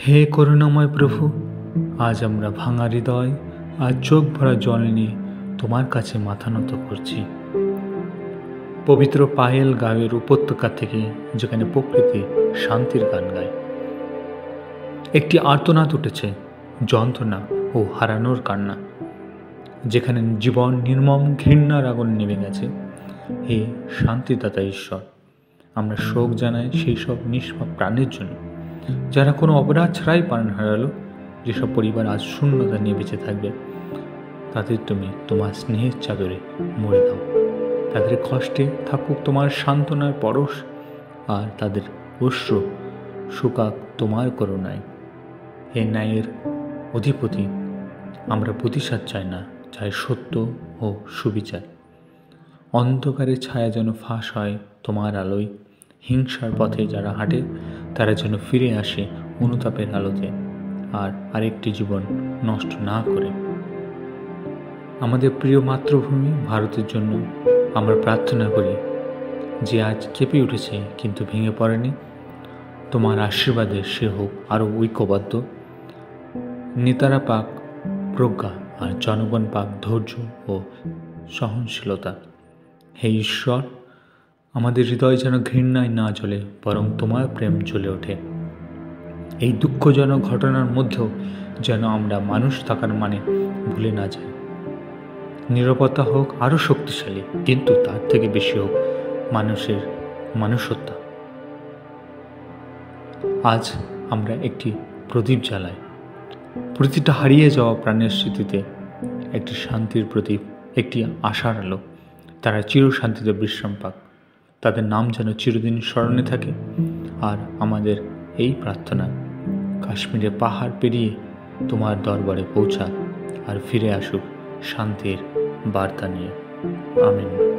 হে করুণাময় প্রভু, আজ আমরা ভাঙা হৃদয় আর চোখ ভরা জল নিয়ে তোমার কাছে মাথা নত করছি। পবিত্র পায়েল গাঁয়ের উপত্যকা থেকে, যেখানে প্রকৃতি শান্তির গান গায়, একটি আর্তনাদ উঠেছে, যন্ত্রণা ও হারানোর কান্না। যেখানে জীবন নির্মম ঘৃণার আগুন নেমে গেছে, হে শান্তিদাতা ঈশ্বর, আমরা শোক জানাই সেই সব নিষ্পাপ প্রাণের জন্য যারা কোনো অপরাধ ছাড়াই প্রাণ হারালো। যেসব পরিবার আজ শূন্যতা নিয়ে বেঁচে থাকবে, তাদের তুমি তোমার স্নেহের চাদরে মুড়ে দাও। তাদের কষ্টে থাকুক তোমার সান্ত্বনার পরশ, আর তাদের অশ্রু শুকাক তোমার করুণায়। হে ন্যায়ের অধিপতি, আমরা প্রতিশোধ চাই না, চাই সত্য ও সুবিচার। অন্ধকারের ছায়া যেন ফাঁস হয় তোমার আলোয়। হিংসার পথে যারা হাঁটে, তারা যেন ফিরে আসে অনুতাপের আলোতে, আর আরেকটি জীবন নষ্ট না করে। আমাদের প্রিয় মাতৃভূমি ভারতের জন্য আমরা প্রার্থনা করি, যে আজ কেঁপে উঠেছে কিন্তু ভেঙে পড়েনি। তোমার আশীর্বাদে সে হোক আরও ঐক্যবদ্ধ। নেতারা পাক প্রজ্ঞা, আর জনগণ পাক ধৈর্য ও সহনশীলতা। হে ঈশ্বর, আমাদের হৃদয় যেন ঘৃণায় না জ্বলে, বরং তোমার প্রেম জ্বলে ওঠে। এই দুঃখজনক ঘটনার মধ্যেও যেন আমরা মানুষ থাকার মানে ভুলে না যাই। নিরাপত্তা হোক আরও শক্তিশালী, কিন্তু তার থেকে বেশি হোক মানুষের মানুষত্ব। আজ আমরা একটি প্রদীপ জ্বালাই, প্রতিটা হারিয়ে যাওয়া প্রাণের স্মৃতিতে একটি শান্তির প্রদীপ, একটি আশার আলো। তারা চিরশান্তিতে বিশ্রাম পাক, তাদের নাম যেন চিরদিন স্মরণে থাকে। আর আমাদের এই প্রার্থনা, কাশ্মীরের পাহাড় পেরিয়ে তোমার দরবারে পৌঁছা, আর ফিরে আসুক শান্তির বার্তা নিয়ে। আমিন।